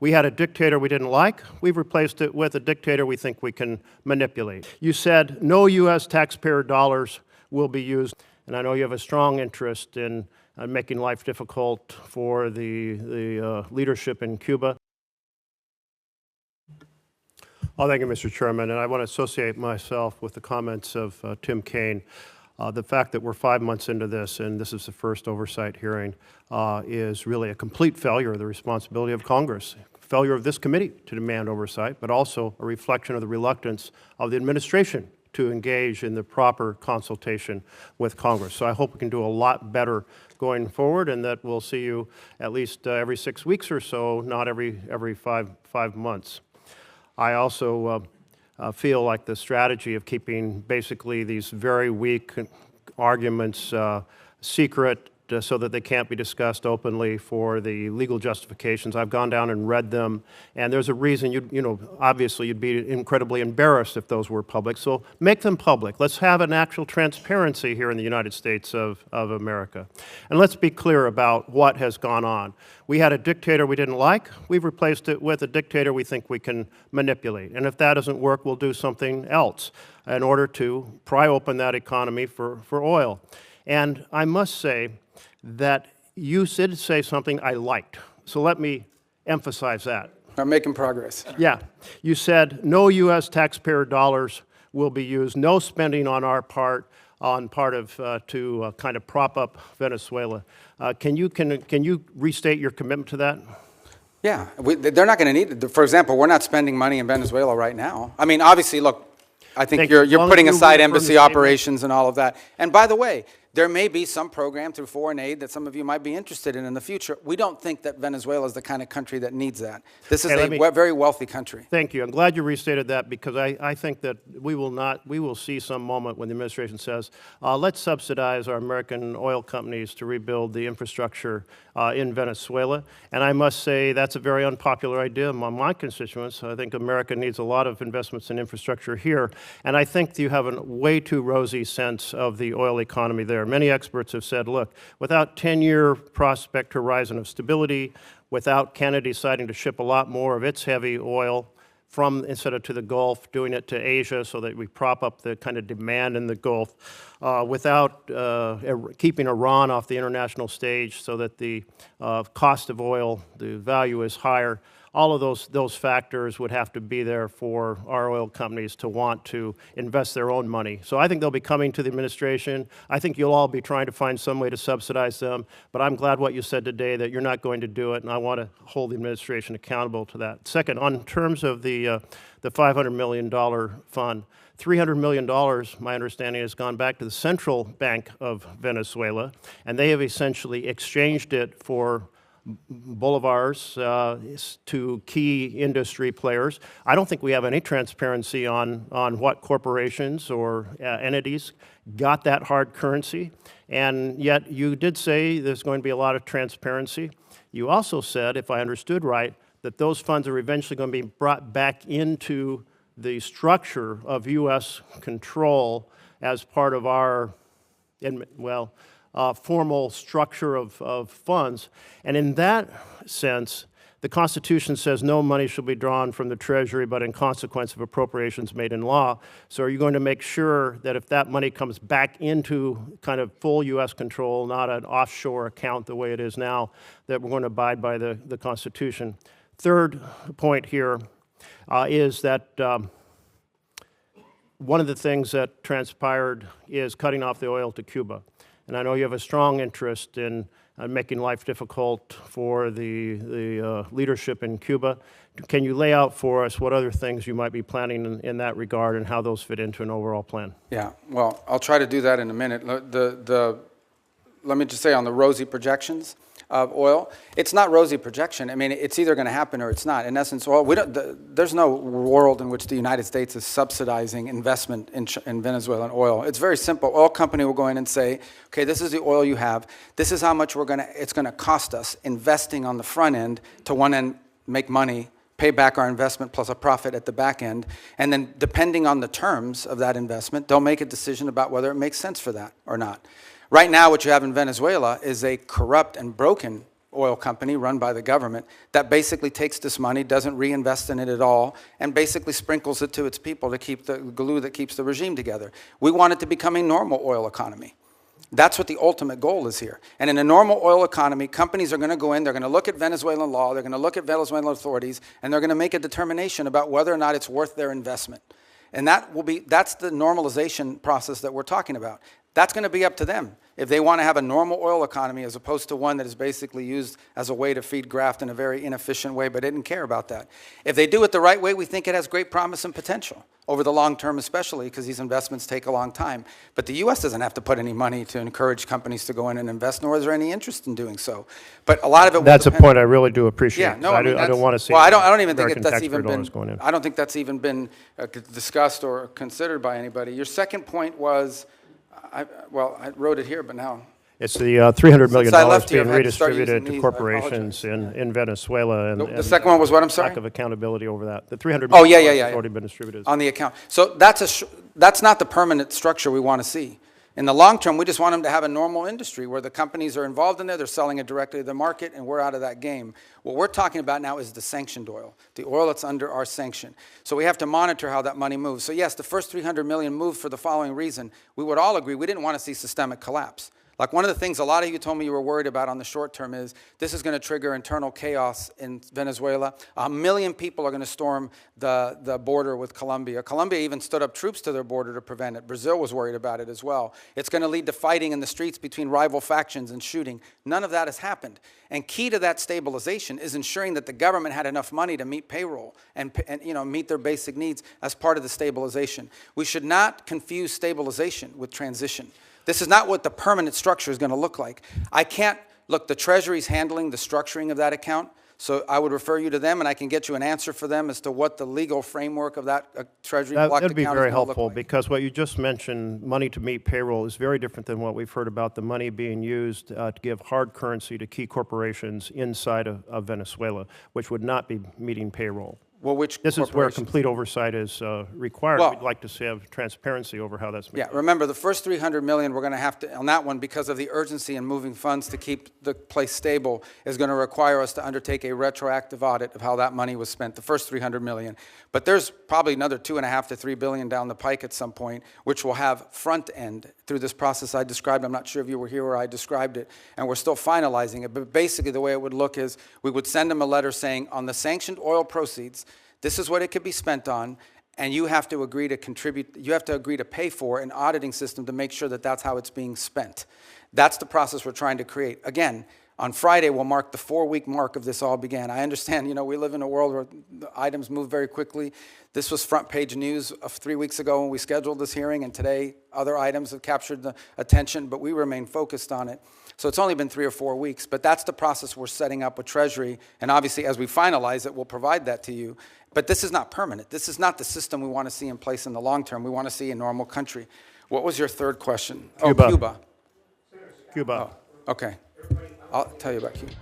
We had a dictator we didn't like. We've replaced it with a dictator we think we can manipulate. You said no U.S. taxpayer dollars will be used, and I know you have a strong interest in making life difficult for the leadership in Cuba. Oh, thank you, Mr. Chairman, and I want to associate myself with the comments of Tim Kaine. The fact that we're 5 months into this and this is the first oversight hearing is really a complete failure of the responsibility of Congress, failure of this committee to demand oversight, but also a reflection of the reluctance of the administration to engage in the proper consultation with Congress. So I hope we can do a lot better going forward, and that we'll see you at least every 6 weeks or so, not every five months. I also feel like the strategy of keeping basically these very weak arguments secret so that they can't be discussed openly for the legal justifications. I've gone down and read them, and there's a reason, obviously you'd be incredibly embarrassed if those were public, so make them public. Let's have an actual transparency here in the United States of America. And let's be clear about what has gone on. We had a dictator we didn't like. We've replaced it with a dictator we think we can manipulate. And if that doesn't work, we'll do something else in order to pry open that economy for oil. And I must say that you did say something I liked. So let me emphasize that. I'm making progress. Yeah. You said no U.S. taxpayer dollars will be used, no spending on our part, to kind of prop up Venezuela. Can you restate your commitment to that? Yeah, they're not going to need it. For example, we're not spending money in Venezuela right now. I mean, obviously, look, I think you're putting aside embassy operations and all of that. And by the way, there may be some program through foreign aid that some of you might be interested in the future. We don't think that Venezuela is the kind of country that needs that. This is a very wealthy country. Thank you. I'm glad you restated that, because I think that we will see some moment when the administration says, let's subsidize our American oil companies to rebuild the infrastructure in Venezuela. And I must say that's a very unpopular idea among my constituents. I think America needs a lot of investments in infrastructure here. And I think you have a way too rosy sense of the oil economy there. Many experts have said, look, without 10-year prospect horizon of stability, without Canada deciding to ship a lot more of its heavy oil instead of to the Gulf, doing it to Asia so that we prop up the kind of demand in the Gulf, without keeping Iran off the international stage so that the cost of oil, the value is higher. All of those factors would have to be there for our oil companies to want to invest their own money. So I think they'll be coming to the administration. I think you'll all be trying to find some way to subsidize them. But I'm glad what you said today, that you're not going to do it, and I want to hold the administration accountable to that. Second, on terms of the $500 million fund, $300 million, my understanding, has gone back to the Central Bank of Venezuela, and they have essentially exchanged it for bolivars to key industry players. I don't think we have any transparency on what corporations or entities got that hard currency, and yet you did say there's going to be a lot of transparency. You also said, if I understood right, that those funds are eventually going to be brought back into the structure of U.S. control as part of our, formal structure of funds. And in that sense, the Constitution says no money shall be drawn from the Treasury but in consequence of appropriations made in law. So are you going to make sure that if that money comes back into kind of full U.S. control, not an offshore account the way it is now, that we're going to abide by the Constitution? Third point here is that one of the things that transpired is cutting off the oil to Cuba. And I know you have a strong interest in making life difficult for the leadership in Cuba. Can you lay out for us what other things you might be planning in that regard and how those fit into an overall plan? Yeah, well, I'll try to do that in a minute. Let me just say on the rosy projections of oil, it's not rosy projection. I mean, it's either going to happen or it's not. In essence, oil, there's no world in which the United States is subsidizing investment in Venezuelan oil. It's very simple. Oil company will go in and say, okay, this is the oil you have. This is how much it's going to cost us investing on the front end to one end make money, pay back our investment plus a profit at the back end. And then depending on the terms of that investment, they'll make a decision about whether it makes sense for that or not. Right now, what you have in Venezuela is a corrupt and broken oil company run by the government that basically takes this money, doesn't reinvest in it at all, and basically sprinkles it to its people to keep the glue that keeps the regime together. We want it to become a normal oil economy. That's what the ultimate goal is here. And in a normal oil economy, companies are going to go in, they're going to look at Venezuelan law, they're going to look at Venezuelan authorities, and they're going to make a determination about whether or not it's worth their investment. And that's the normalization process that we're talking about. That's going to be up to them if they want to have a normal oil economy as opposed to one that is basically used as a way to feed graft in a very inefficient way, but they didn't care about that. If they do it the right way, we think it has great promise and potential over the long term, especially because these investments take a long time. But the U.S. doesn't have to put any money to encourage companies to go in and invest, nor is there any interest in doing so. But a lot of it will That's a depend. point I really do appreciate. Yeah, no, I don't want to see. Well, I don't even think American that's taxpayer even been. dollars going in. I don't think that's even been discussed or considered by anybody. Your second point was, I wrote it here, but now. It's the $300 million Since I left here, being I've had to start redistributed using to these. I corporations in Venezuela. And The second one was what, I'm sorry? lack of accountability over that. The $300 Oh, million yeah. has already been distributed. On the account. So that's not the permanent structure we want to see. In the long term, we just want them to have a normal industry where the companies are involved in there, they're selling it directly to the market, and we're out of that game. What we're talking about now is the sanctioned oil, the oil that's under our sanction. So we have to monitor how that money moves. So yes, the first $300 million moved for the following reason. We would all agree we didn't want to see systemic collapse. Like one of the things a lot of you told me you were worried about on the short term is this is going to trigger internal chaos in Venezuela. 1 million people are going to storm the border with Colombia. Colombia even stood up troops to their border to prevent it. Brazil was worried about it as well. It's going to lead to fighting in the streets between rival factions and shooting. None of that has happened. And key to that stabilization is ensuring that the government had enough money to meet payroll and meet their basic needs as part of the stabilization. We should not confuse stabilization with transition. This is not what the permanent structure is going to look like. The Treasury's handling the structuring of that account, so I would refer you to them, and I can get you an answer for them as to what the legal framework of that Treasury blocked account is going to look like. That would be very helpful, because what you just mentioned, money to meet payroll, is very different than what we've heard about the money being used to give hard currency to key corporations inside of Venezuela, which would not be meeting payroll. Well, which This is where complete oversight is required. Well, we'd like to have transparency over how that's being Yeah, remember, the first $300 million we're going to have to, on that one, because of the urgency in moving funds to keep the place stable, is going to require us to undertake a retroactive audit of how that money was spent, the first $300 million. But there's probably another $2.5 to $3 billion down the pike at some point, which will have front end through this process I described. I'm not sure if you were here where I described it, and we're still finalizing it. But basically, the way it would look is we would send them a letter saying, on the sanctioned oil proceeds, this is what it could be spent on, and you have to agree to contribute, you have to agree to pay for an auditing system to make sure that that's how it's being spent. That's the process we're trying to create. Again, on Friday, we'll mark the 4-week mark of this all began. I understand, we live in a world where the items move very quickly. This was front page news of 3 weeks ago when we scheduled this hearing, and today other items have captured the attention, but we remain focused on it. So it's only been 3 or 4 weeks, but that's the process we're setting up with Treasury, and obviously as we finalize it, we'll provide that to you. But this is not permanent. This is not the system we want to see in place in the long term. We want to see a normal country. What was your third question? Cuba. Oh, Cuba. Cuba. Oh, okay. I'll tell you about Cuba.